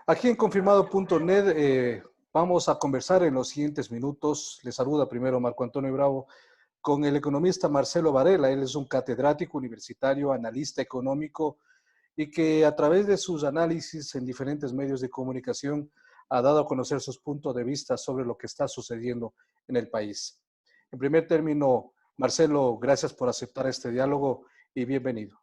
Aquí en confirmado.net vamos a conversar en los siguientes minutos. Les saluda primero Marco Antonio Bravo con el economista Marcelo Varela. Él es un catedrático universitario, analista económico y que a través de sus análisis en diferentes medios de comunicación ha dado a conocer sus puntos de vista sobre lo que está sucediendo en el país. En primer término, Marcelo, gracias por aceptar este diálogo y bienvenido.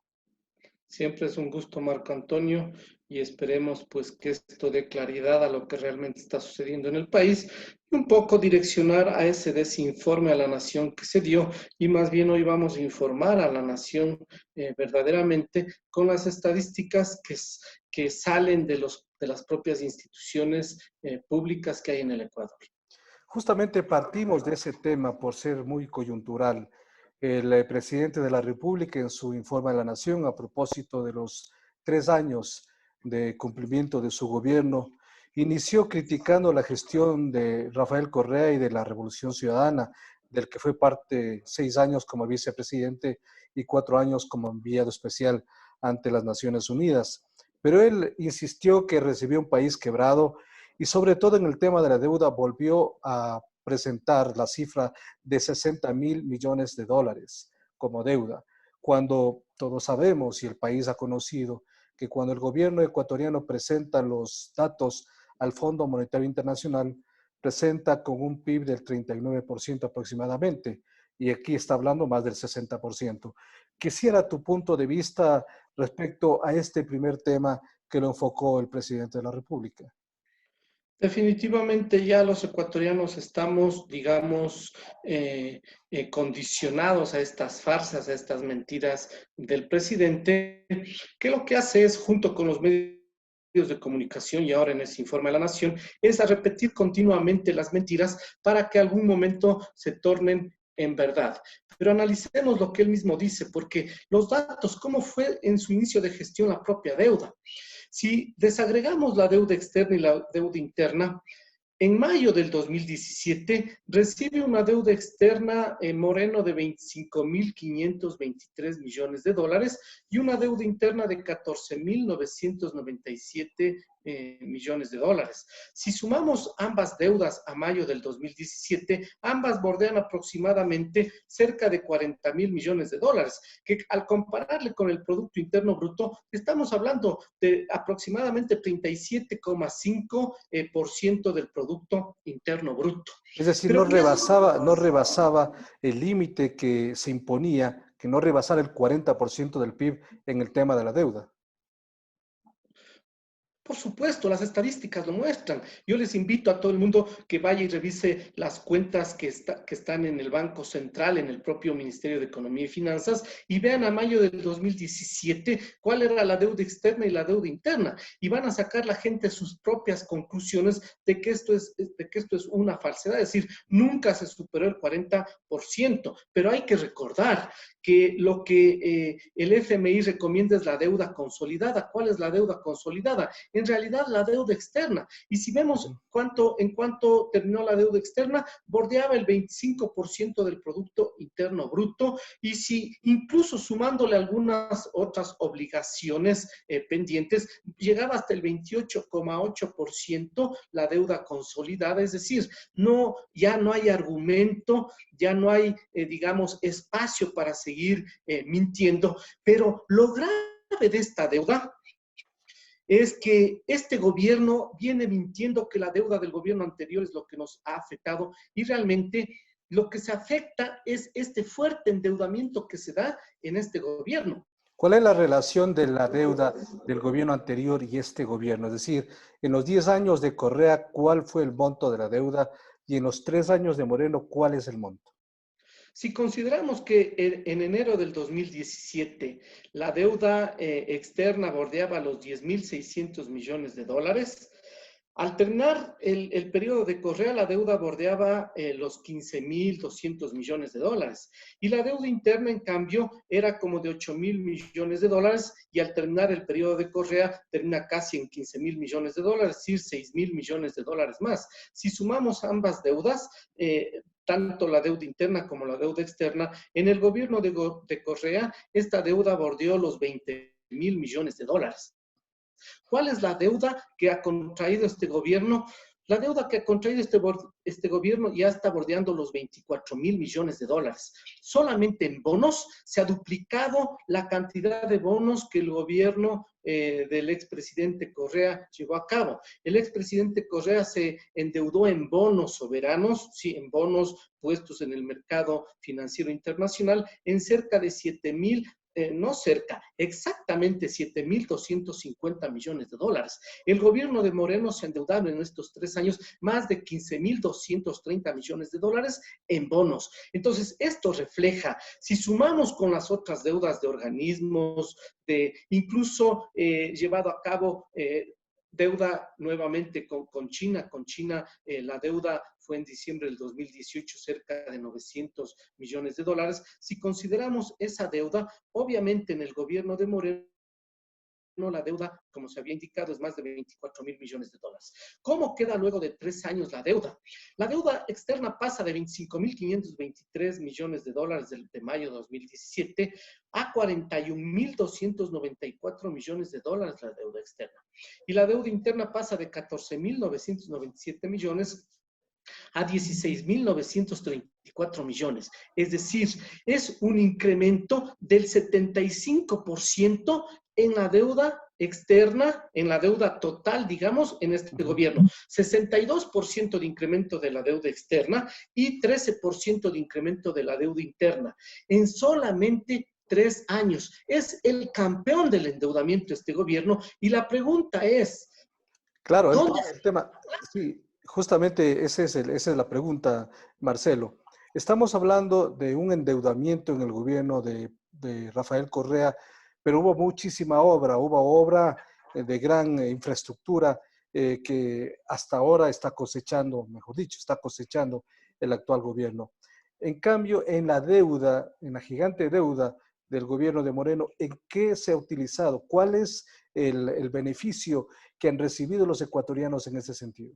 Siempre es un gusto, Marco Antonio, y esperemos pues que esto dé claridad a lo que realmente está sucediendo en el país y un poco direccionar a ese desinforme a la nación que se dio, y más bien hoy vamos a informar a la nación verdaderamente con las estadísticas que salen de las propias instituciones públicas que hay en el Ecuador. Justamente partimos de ese tema por ser muy coyuntural. El presidente de la República en su informe a la Nación a propósito de los 3 años de cumplimiento de su gobierno, inició criticando la gestión de Rafael Correa y de la Revolución Ciudadana, del que fue parte 6 años como vicepresidente y 4 años como enviado especial ante las Naciones Unidas. Pero él insistió que recibió un país quebrado y sobre todo en el tema de la deuda volvió a presentar la cifra de 60.000 millones de dólares como deuda, cuando todos sabemos y el país ha conocido que cuando el gobierno ecuatoriano presenta los datos al Fondo Monetario Internacional, presenta con un PIB del 39% aproximadamente, y aquí está hablando más del 60%. Quisiera tu punto de vista respecto a este primer tema que lo enfocó el presidente de la República. Definitivamente ya los ecuatorianos estamos, digamos, condicionados a estas farsas, a estas mentiras del presidente, que lo que hace es, junto con los medios de comunicación y ahora en ese informe a la nación, es a repetir continuamente las mentiras para que algún momento se tornen en verdad. Pero analicemos lo que él mismo dice, porque los datos, cómo fue en su inicio de gestión la propia deuda. Si desagregamos la deuda externa y la deuda interna, en mayo del 2017 recibe una deuda externa Moreno de 25.523 millones de dólares y una deuda interna de 14.997 millones de dólares. Si sumamos ambas deudas a mayo del 2017, ambas bordean aproximadamente cerca de 40.000 millones de dólares, que al compararle con el Producto Interno Bruto, estamos hablando de aproximadamente 37,5% del Producto Interno Bruto. Es decir, Pero ¿qué hace? no rebasaba el límite que se imponía, que no rebasara el 40% del PIB en el tema de la deuda. Por supuesto, las estadísticas lo muestran. Yo les invito a todo el mundo que vaya y revise las cuentas que están en el Banco Central, en el propio Ministerio de Economía y Finanzas, y vean a mayo del 2017 cuál era la deuda externa y la deuda interna. Y van a sacar la gente sus propias conclusiones de que esto es una falsedad. Es decir, nunca se superó el 40%. Pero hay que recordar que lo que el FMI recomienda es la deuda consolidada. ¿Cuál es la deuda consolidada? En realidad la deuda externa. Y si vemos en cuánto terminó la deuda externa, bordeaba el 25% del Producto Interno Bruto, y si incluso sumándole algunas otras obligaciones pendientes, llegaba hasta el 28,8% la deuda consolidada. Es decir, ya no hay argumento, ya no hay, digamos, espacio para seguir mintiendo, pero lo grave de esta deuda es que este gobierno viene mintiendo que la deuda del gobierno anterior es lo que nos ha afectado, y realmente lo que se afecta es este fuerte endeudamiento que se da en este gobierno. ¿Cuál es la relación de la deuda del gobierno anterior y este gobierno? Es decir, en los 10 años de Correa, ¿cuál fue el monto de la deuda? Y en los 3 años de Moreno, ¿cuál es el monto? Si consideramos que en enero del 2017 la deuda externa bordeaba los 10.600 millones de dólares, al terminar el periodo de Correa, la deuda bordeaba los 15.200 millones de dólares. Y la deuda interna, en cambio, era como de 8.000 millones de dólares, y al terminar el periodo de Correa, termina casi en 15.000 millones de dólares, es decir, 6.000 millones de dólares más. Si sumamos ambas deudas, tanto la deuda interna como la deuda externa, en el gobierno de Correa, esta deuda bordeó los 20.000 millones de dólares. ¿Cuál es la deuda que ha contraído este gobierno? La deuda que ha contraído este gobierno ya está bordeando los 24.000 millones de dólares. Solamente en bonos se ha duplicado la cantidad de bonos que el gobierno del expresidente Correa llevó a cabo. El expresidente Correa se endeudó en bonos soberanos, sí, en bonos puestos en el mercado financiero internacional, en cerca de 7.000 no cerca, exactamente 7.250 millones de dólares. El gobierno de Moreno se ha endeudado en estos 3 años más de 15.230 millones de dólares en bonos. Entonces, esto refleja, si sumamos con las otras deudas de organismos, de incluso llevado a cabo deuda nuevamente con China. Con China la deuda fue en diciembre del 2018 cerca de 900 millones de dólares. Si consideramos esa deuda, obviamente en el gobierno de Moreno la deuda, como se había indicado, es más de 24.000 millones de dólares. ¿Cómo queda luego de 3 años la deuda? La deuda externa pasa de 25.523 millones de dólares de mayo de 2017 a 41.294 millones de dólares la deuda externa. Y la deuda interna pasa de 14.997 millones a 16.934 millones. Es decir, es un incremento del 75% en la deuda externa, en la deuda total, digamos, en este gobierno. 62% de incremento de la deuda externa y 13% de incremento de la deuda interna. En solamente 3 años. Es el campeón del endeudamiento este gobierno y la pregunta es, Claro, ¿dónde? el tema, sí, justamente esa es la pregunta, Marcelo. Estamos hablando de un endeudamiento en el gobierno de Rafael Correa, pero hubo obra de gran infraestructura que hasta ahora está cosechando, mejor dicho, está cosechando el actual gobierno. En cambio, en la deuda, en la gigante deuda del gobierno de Moreno, ¿en qué se ha utilizado? ¿Cuál es el beneficio que han recibido los ecuatorianos en ese sentido?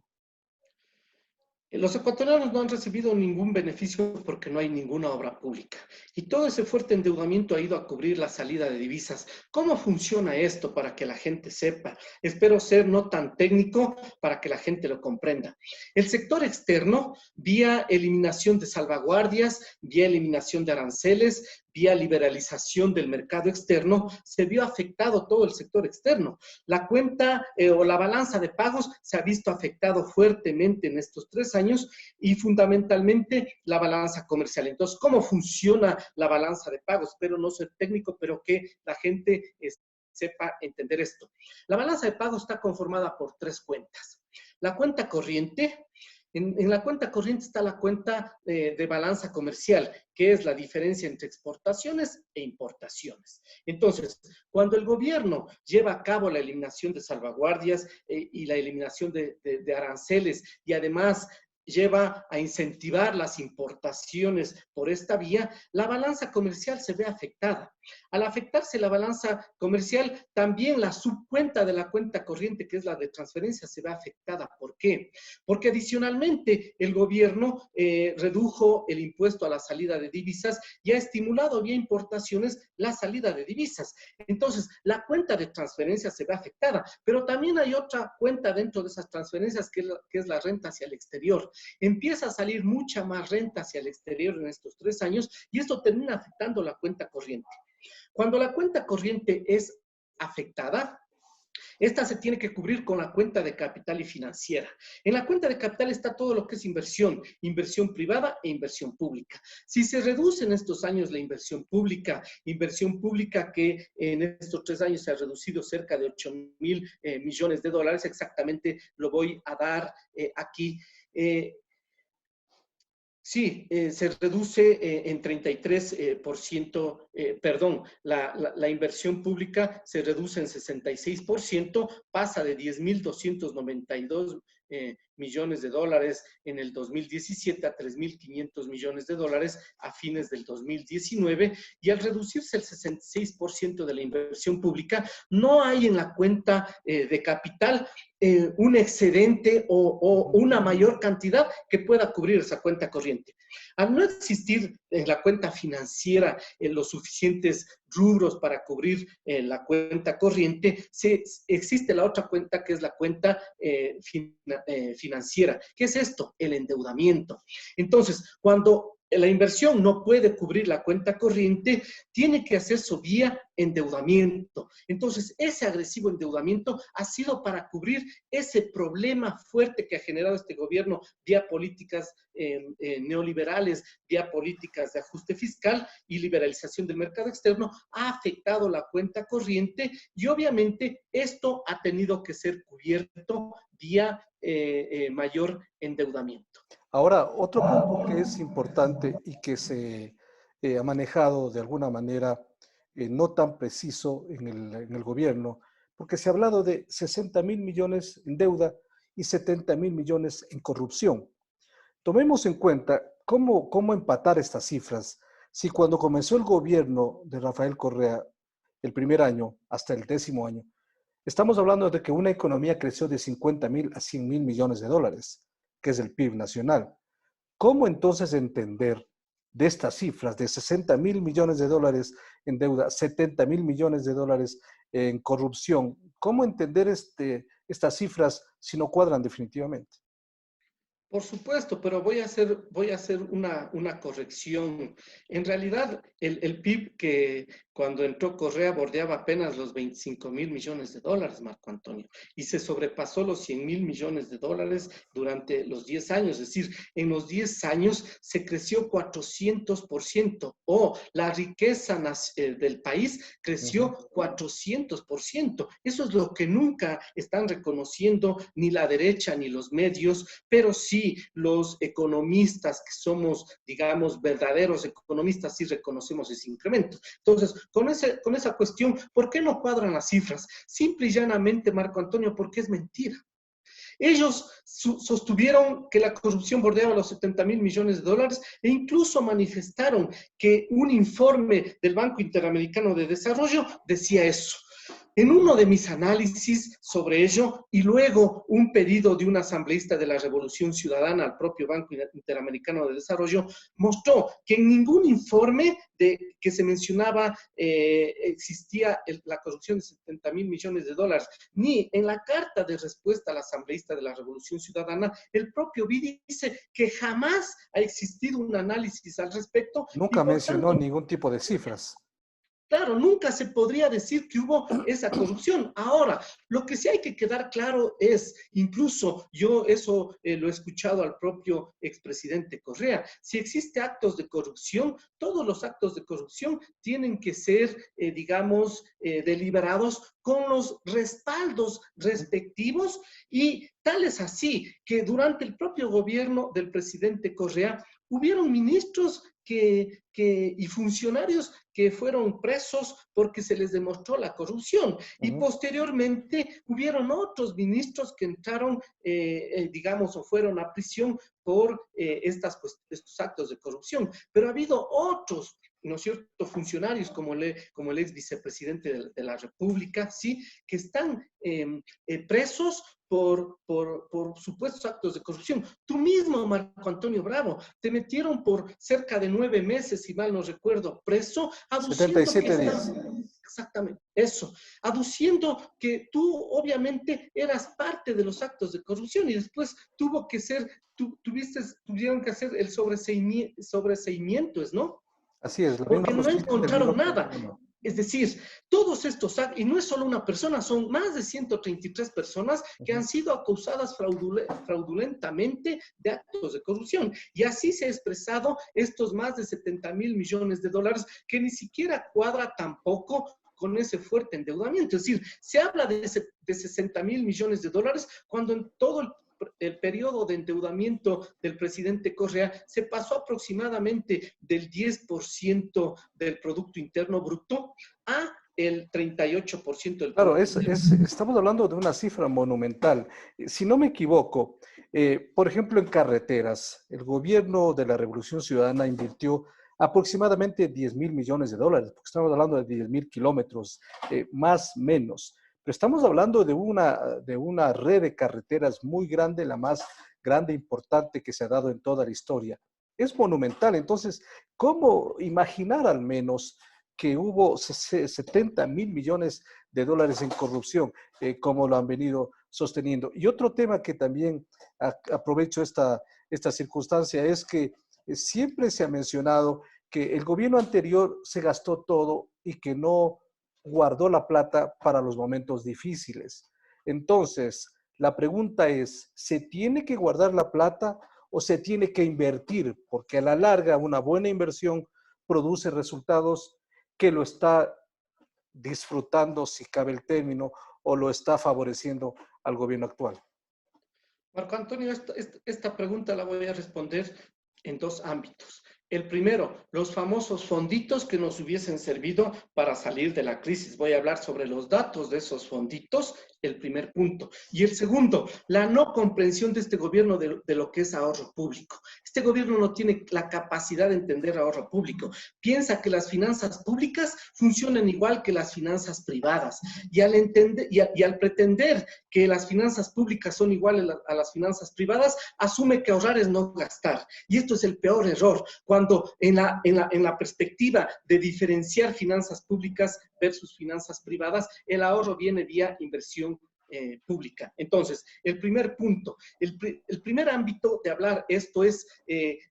Los ecuatorianos no han recibido ningún beneficio porque no hay ninguna obra pública. Y todo ese fuerte endeudamiento ha ido a cubrir la salida de divisas. ¿Cómo funciona esto para que la gente sepa? Espero ser no tan técnico para que la gente lo comprenda. El sector externo, vía eliminación de salvaguardias, vía eliminación de aranceles, vía liberalización del mercado externo, se vio afectado todo el sector externo. La cuenta o la balanza de pagos se ha visto afectado fuertemente en estos 3 años y fundamentalmente la balanza comercial. Entonces, ¿cómo funciona la balanza de pagos? Espero no ser técnico, pero que la gente sepa entender esto. La balanza de pagos está conformada por 3 cuentas. La cuenta corriente. En la cuenta corriente está la cuenta de balanza comercial, que es la diferencia entre exportaciones e importaciones. Entonces, cuando el gobierno lleva a cabo la eliminación de salvaguardias y la eliminación de aranceles y además lleva a incentivar las importaciones por esta vía, la balanza comercial se ve afectada. Al afectarse la balanza comercial, también la subcuenta de la cuenta corriente, que es la de transferencia, se ve afectada. ¿Por qué? Porque adicionalmente el gobierno redujo el impuesto a la salida de divisas y ha estimulado vía importaciones la salida de divisas. Entonces, la cuenta de transferencia se ve afectada, pero también hay otra cuenta dentro de esas transferencias que es la renta hacia el exterior. Empieza a salir mucha más renta hacia el exterior en estos 3 años y esto termina afectando la cuenta corriente. Cuando la cuenta corriente es afectada, esta se tiene que cubrir con la cuenta de capital y financiera. En la cuenta de capital está todo lo que es inversión, inversión privada e inversión pública. Si se reduce en estos años la inversión pública que en estos 3 años se ha reducido cerca de 8.000 millones de dólares, exactamente lo voy a dar aquí. Sí, se reduce en 33%, perdón, la inversión pública se reduce en 66%, pasa de 10.292 millones de dólares en el 2017 a 3.500 millones de dólares a fines del 2019, y al reducirse el 66% de la inversión pública, no hay en la cuenta de capital un excedente o una mayor cantidad que pueda cubrir esa cuenta corriente. Al no existir en la cuenta financiera los suficientes rubros para cubrir la cuenta corriente, existe la otra cuenta que es la cuenta financiera. ¿Qué es esto? El endeudamiento. Entonces, cuando la inversión no puede cubrir la cuenta corriente, tiene que hacerse vía endeudamiento. Entonces, ese agresivo endeudamiento ha sido para cubrir ese problema fuerte que ha generado este gobierno vía políticas neoliberales, vía políticas de ajuste fiscal y liberalización del mercado externo, ha afectado la cuenta corriente y obviamente esto ha tenido que ser cubierto vía mayor endeudamiento. Ahora, otro punto que es importante y que se ha manejado de alguna manera no tan preciso en el gobierno, porque se ha hablado de 60.000 millones en deuda y 70.000 millones en corrupción. Tomemos en cuenta cómo empatar estas cifras. Si cuando comenzó el gobierno de Rafael Correa, el primer año hasta el 10.º año, estamos hablando de que una economía creció de 50.000 a 100.000 millones de dólares, que es el PIB nacional. ¿Cómo entonces entender de estas cifras de 60.000 millones de dólares en deuda, 70.000 millones de dólares en corrupción? ¿Cómo entender estas cifras si no cuadran definitivamente? Por supuesto, pero voy a hacer una corrección. En realidad, el PIB que cuando entró Correa bordeaba apenas los 25.000 millones de dólares, Marco Antonio, y se sobrepasó los 100.000 millones de dólares durante los 10 años. Es decir, en los 10 años se creció 400%, o la riqueza del país creció 400%. Eso es lo que nunca están reconociendo ni la derecha ni los medios, pero sí los economistas que somos, digamos, verdaderos economistas, sí reconocemos ese incremento. Entonces, con esa cuestión, ¿por qué no cuadran las cifras? Simple y llanamente, Marco Antonio, porque es mentira. Ellos sostuvieron que la corrupción bordeaba los 70.000 millones de dólares e incluso manifestaron que un informe del Banco Interamericano de Desarrollo decía eso. En uno de mis análisis sobre ello y luego un pedido de un asambleísta de la Revolución Ciudadana al propio Banco Interamericano de Desarrollo, mostró que en ningún informe que se mencionaba existía la corrupción de 70.000 millones de dólares, ni en la carta de respuesta al asambleísta de la Revolución Ciudadana, el propio BID dice que jamás ha existido un análisis al respecto y Nunca por mencionó tanto ningún tipo de cifras. claro, nunca se podría decir que hubo esa corrupción. Ahora, lo que sí hay que quedar claro es, incluso yo eso lo he escuchado al propio expresidente Correa, si existe actos de corrupción, todos los actos de corrupción tienen que ser, digamos, deliberados con los respaldos respectivos y tal es así que durante el propio gobierno del presidente Correa hubieron ministros y funcionarios que fueron presos porque se les demostró la corrupción. Y posteriormente hubieron otros ministros que entraron, digamos, o fueron a prisión por estos actos de corrupción. Pero ha habido otros, ¿no es cierto?, funcionarios como el ex vicepresidente de la República, ¿sí?, que están presos por supuestos actos de corrupción. Tú mismo, Marco Antonio Bravo, te metieron por cerca de 9 meses, si mal no recuerdo, preso, aduciendo que 77 días. exactamente eso, aduciendo que tú obviamente eras parte de los actos de corrupción y después tuvieron que hacer el sobreseimiento, ¿no? Así es, la misma Porque no justicia terminó encontraron con nada. uno. Es decir, todos estos actos, y no es solo una persona, son más de 133 personas que han sido acusadas fraudulentamente de actos de corrupción. Y así se ha expresado estos más de 70.000 millones de dólares que ni siquiera cuadra tampoco con ese fuerte endeudamiento. Es decir, se habla de 60.000 millones de dólares cuando en todo el periodo de endeudamiento del presidente Correa se pasó aproximadamente del 10% del Producto Interno Bruto a el 38% del Claro, Producto Interno. estamos hablando de una cifra monumental. Si no me equivoco, por ejemplo, en carreteras, el gobierno de la Revolución Ciudadana invirtió aproximadamente 10.000 millones de dólares, porque estamos hablando de 10.000 kilómetros, más menos. Pero estamos hablando de una red de carreteras muy grande, la más grande e importante que se ha dado en toda la historia. Es monumental. Entonces, ¿cómo imaginar al menos que hubo 70.000 millones de dólares en corrupción, como lo han venido sosteniendo. Y otro tema que también aprovecho esta circunstancia es que siempre se ha mencionado que el gobierno anterior se gastó todo y que no guardó la plata para los momentos difíciles. Entonces, la pregunta es, ¿se tiene que guardar la plata o se tiene que invertir? Porque a la larga una buena inversión produce resultados que lo está disfrutando, si cabe el término, o lo está favoreciendo al gobierno actual. Marco Antonio, esta pregunta la voy a responder en dos ámbitos. El primero, los famosos fonditos que nos hubiesen servido para salir de la crisis. Voy a hablar sobre los datos de esos fonditos, el primer punto. Y el segundo, la no comprensión de este gobierno de lo que es ahorro público. Este gobierno no tiene la capacidad de entender ahorro público. Piensa que las finanzas públicas funcionan igual que las finanzas privadas. Y al, al pretender que las finanzas públicas son iguales a las finanzas privadas, asume que ahorrar es no gastar. Y esto es el peor error, cuando en la perspectiva de diferenciar finanzas públicas versus finanzas privadas, el ahorro viene vía inversión pública. Entonces, el primer punto, el primer ámbito de hablar esto es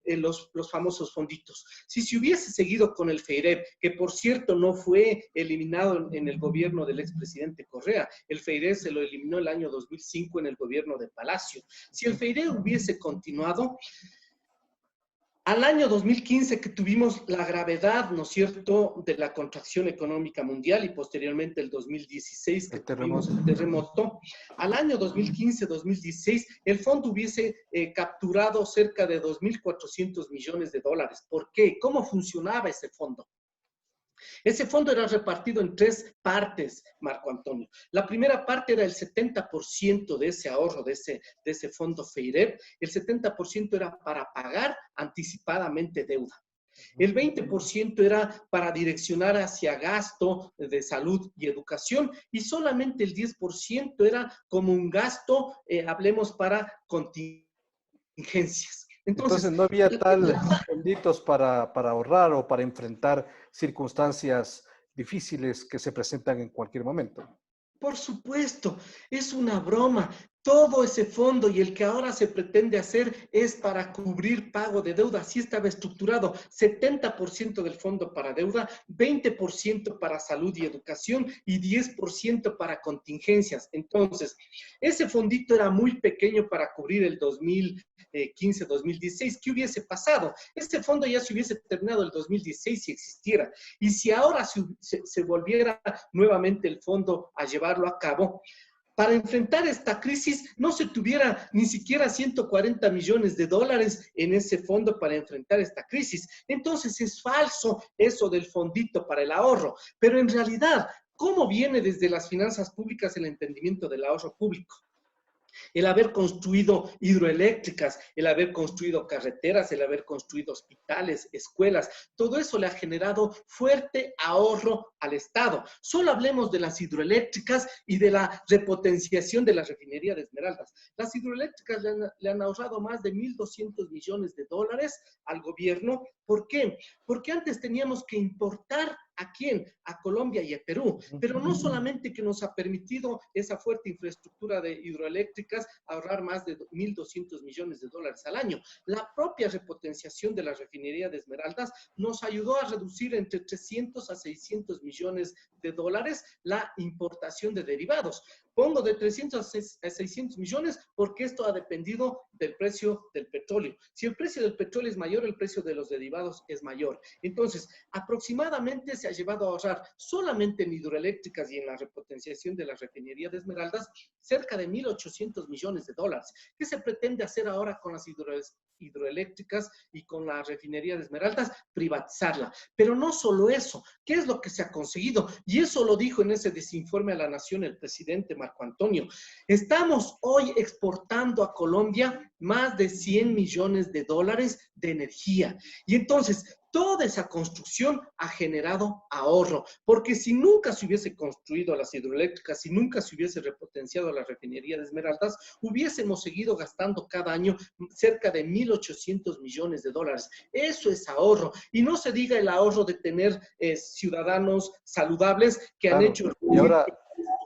los famosos fonditos. Si se hubiese seguido con el FEIREP, que por cierto no fue eliminado en el gobierno del expresidente Correa, el FEIREP se lo eliminó el año 2005 en el gobierno de Palacio. Si el FEIREP hubiese continuado, al año 2015 que tuvimos la gravedad, ¿no es cierto?, de la contracción económica mundial y posteriormente el 2016 que tuvimos el terremoto, al año 2015-2016 el fondo hubiese capturado cerca de 2.400 millones de dólares. ¿Por qué? ¿Cómo funcionaba ese fondo? Ese fondo era repartido en tres partes, Marco Antonio. La primera parte era el 70% de ese ahorro, de ese fondo FEIREP. El 70% era para pagar anticipadamente deuda. El 20% era para direccionar hacia gasto de salud y educación y solamente el 10% era como un gasto, hablemos, para contingencias. Entonces no había tal fonditos para ahorrar o para enfrentar circunstancias difíciles que se presentan en cualquier momento. Por supuesto, es una broma. Todo ese fondo y el que ahora se pretende hacer es para cubrir pago de deuda. Así estaba estructurado. 70% del fondo para deuda, 20% para salud y educación y 10% para contingencias. Entonces, ese fondito era muy pequeño para cubrir el 2015-2016. ¿Qué hubiese pasado? Este fondo ya se hubiese terminado el 2016 si existiera. Y si ahora se volviera nuevamente el fondo a llevarlo a cabo, para enfrentar esta crisis no se tuviera ni siquiera 140 millones de dólares en ese fondo para enfrentar esta crisis. Entonces es falso eso del fondito para el ahorro, pero en realidad, ¿cómo viene desde las finanzas públicas el entendimiento del ahorro público? El haber construido hidroeléctricas, el haber construido carreteras, el haber construido hospitales, escuelas, todo eso le ha generado fuerte ahorro al Estado. Solo hablemos de las hidroeléctricas y de la repotenciación de la refinería de Esmeraldas. Las hidroeléctricas le han ahorrado más de 1.200 millones de dólares al gobierno. ¿Por qué? Porque antes teníamos que importar ¿a quién? A Colombia y a Perú. Pero no solamente que nos ha permitido esa fuerte infraestructura de hidroeléctricas ahorrar más de 1.200 millones de dólares al año. La propia repotenciación de la refinería de Esmeraldas nos ayudó a reducir entre 300 a 600 millones de dólares la importación de derivados. Pongo de 300 a 600 millones porque esto ha dependido del precio del petróleo. Si el precio del petróleo es mayor, el precio de los derivados es mayor. Entonces, aproximadamente se ha llevado a ahorrar solamente en hidroeléctricas y en la repotenciación de la refinería de Esmeraldas cerca de 1.800 millones de dólares. ¿Qué se pretende hacer ahora con las hidroeléctricas y con la refinería de Esmeraldas? Privatizarla. Pero no solo eso. ¿Qué es lo que se ha conseguido? Y eso lo dijo en ese desinforme a la Nación el presidente Marco Antonio. Estamos hoy exportando a Colombia más de 100 millones de dólares de energía. Y entonces, Toda esa construcción ha generado ahorro, porque si nunca se hubiese construido las hidroeléctricas, si nunca se hubiese repotenciado la refinería de Esmeraldas, hubiésemos seguido gastando cada año cerca de 1.800 millones de dólares. Eso es ahorro. Y no se diga el ahorro de tener ciudadanos saludables que han Claro, hecho... y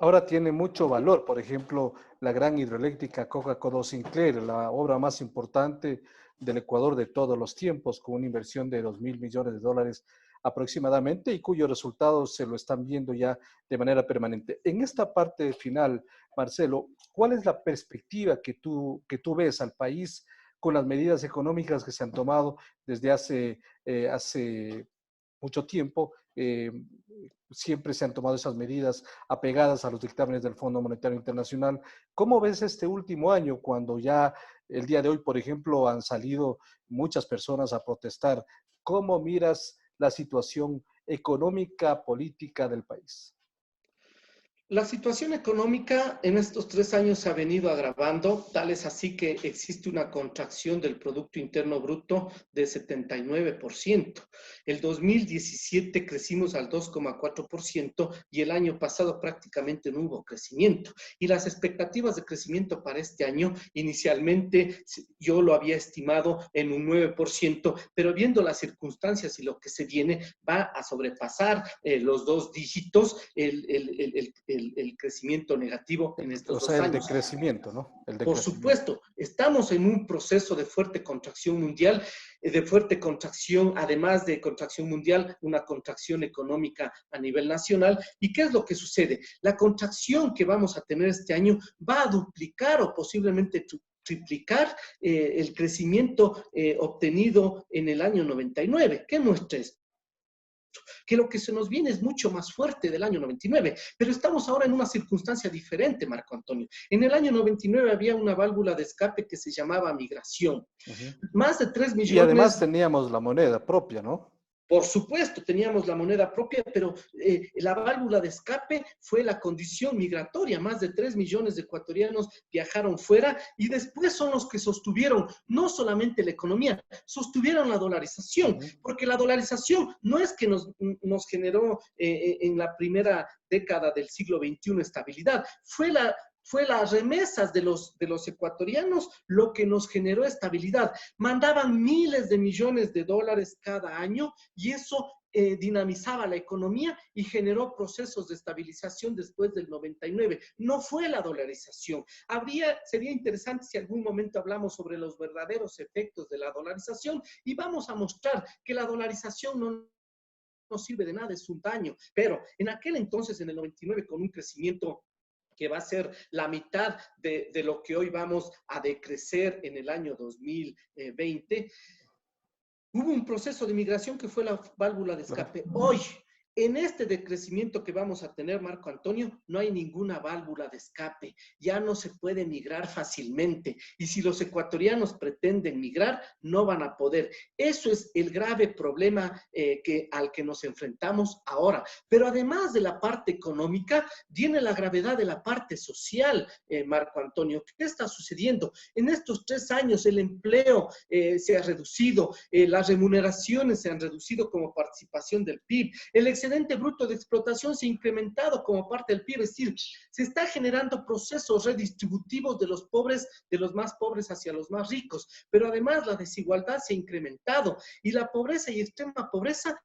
ahora tiene mucho valor. Por ejemplo, la gran hidroeléctrica Coca-Cola Sinclair, la obra más importante del Ecuador de todos los tiempos, con una inversión de 2.000 millones de dólares aproximadamente y cuyos resultados se lo están viendo ya de manera permanente. En esta parte final, Marcelo, ¿cuál es la perspectiva que tú ves al país con las medidas económicas que se han tomado desde hace mucho tiempo? Siempre se han tomado esas medidas apegadas a los dictámenes del Fondo Monetario Internacional. ¿Cómo ves este último año cuando ya el día de hoy, por ejemplo, han salido muchas personas a protestar? ¿Cómo miras la situación económica, política del país? La situación económica en estos 3 años se ha venido agravando, tal es así que existe una contracción del Producto Interno Bruto de 79%. El 2017 crecimos al 2,4% y el año pasado prácticamente no hubo crecimiento. Y las expectativas de crecimiento para este año, inicialmente yo lo había estimado en un 9%, pero viendo las circunstancias y lo que se viene, va a sobrepasar los 2 dígitos, el crecimiento negativo en estos O dos sea, el años. decrecimiento, ¿no? El Por decrecimiento. supuesto, estamos en un proceso de fuerte contracción mundial, de fuerte contracción, además de contracción mundial, una contracción económica a nivel nacional. ¿Y qué es lo que sucede? La contracción que vamos a tener este año va a duplicar o posiblemente triplicar el crecimiento obtenido en el año 99. ¿Qué muestra esto? Que lo que se nos viene es mucho más fuerte del año 99, pero estamos ahora en una circunstancia diferente, Marco Antonio. En el año 99 había una válvula de escape que se llamaba migración. Uh-huh. Más de 3 Y además millones. teníamos la moneda propia, ¿no? Por supuesto, teníamos la moneda propia, pero la válvula de escape fue la condición migratoria. Más de 3 millones de ecuatorianos viajaron fuera y después son los que sostuvieron no solamente la economía, sostuvieron la dolarización, Uh-huh. porque la dolarización no es que nos generó en la primera década del siglo XXI estabilidad, fue las remesas de los ecuatorianos lo que nos generó estabilidad. Mandaban miles de millones de dólares cada año y eso dinamizaba la economía y generó procesos de estabilización después del 99. No fue la dolarización. Sería interesante si algún momento hablamos sobre los verdaderos efectos de la dolarización y vamos a mostrar que la dolarización no sirve de nada, es un daño. Pero en aquel entonces, en el 99, con un crecimiento que va a ser la mitad de lo que hoy vamos a decrecer en el año 2020, hubo un proceso de migración que fue la válvula de escape. Hoy, en este decrecimiento que vamos a tener, Marco Antonio, no hay ninguna válvula de escape. Ya no se puede migrar fácilmente. Y si los ecuatorianos pretenden migrar, no van a poder. Eso es el grave problema al que nos enfrentamos ahora. Pero además de la parte económica, viene la gravedad de la parte social, Marco Antonio. ¿Qué está sucediendo? En estos 3 años el empleo se ha reducido, las remuneraciones se han reducido como participación del PIB, el excedente bruto de explotación se ha incrementado como parte del PIB, es decir, se está generando procesos redistributivos de los pobres, de los más pobres hacia los más ricos, pero además la desigualdad se ha incrementado y la pobreza y extrema pobreza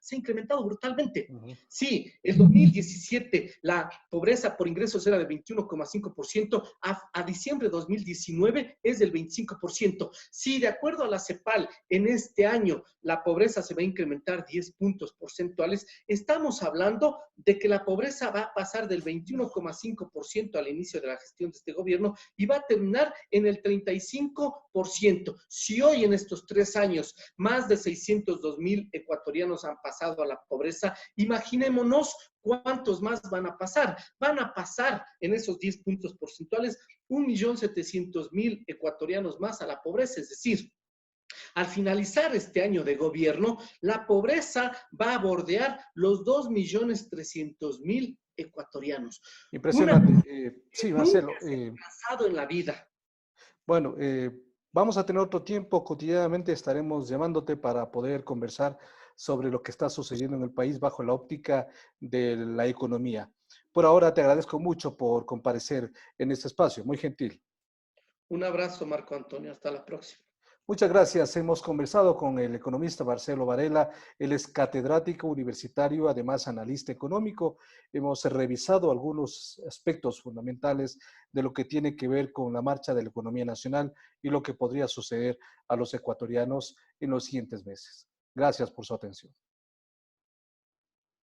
se ha incrementado brutalmente. Uh-huh. Sí, el 2017 la pobreza por ingresos era de 21,5%, a diciembre de 2019 es del 25%. Sí, de acuerdo a la CEPAL, en este año la pobreza se va a incrementar 10 puntos porcentuales, estamos hablando de que la pobreza va a pasar del 21,5% al inicio de la gestión de este gobierno y va a terminar en el 35%. Si hoy en estos 3 años más de 602,000 ecuatorianos han pasado a la pobreza, imaginémonos cuántos más van a pasar. Van a pasar en esos 10 puntos porcentuales 1.700.000 ecuatorianos más a la pobreza, es decir, al finalizar este año de gobierno, la pobreza va a bordear los 2.300.000 ecuatorianos. Impresionante. Sí, Nunca Marcelo. se ha pasado en la vida. Bueno, Vamos a tener otro tiempo, cotidianamente estaremos llamándote para poder conversar sobre lo que está sucediendo en el país bajo la óptica de la economía. Por ahora te agradezco mucho por comparecer en este espacio, muy gentil. Un abrazo, Marco Antonio. Hasta la próxima. Muchas gracias. Hemos conversado con el economista Marcelo Varela. Él es catedrático universitario, además analista económico. Hemos revisado algunos aspectos fundamentales de lo que tiene que ver con la marcha de la economía nacional y lo que podría suceder a los ecuatorianos en los siguientes meses. Gracias por su atención.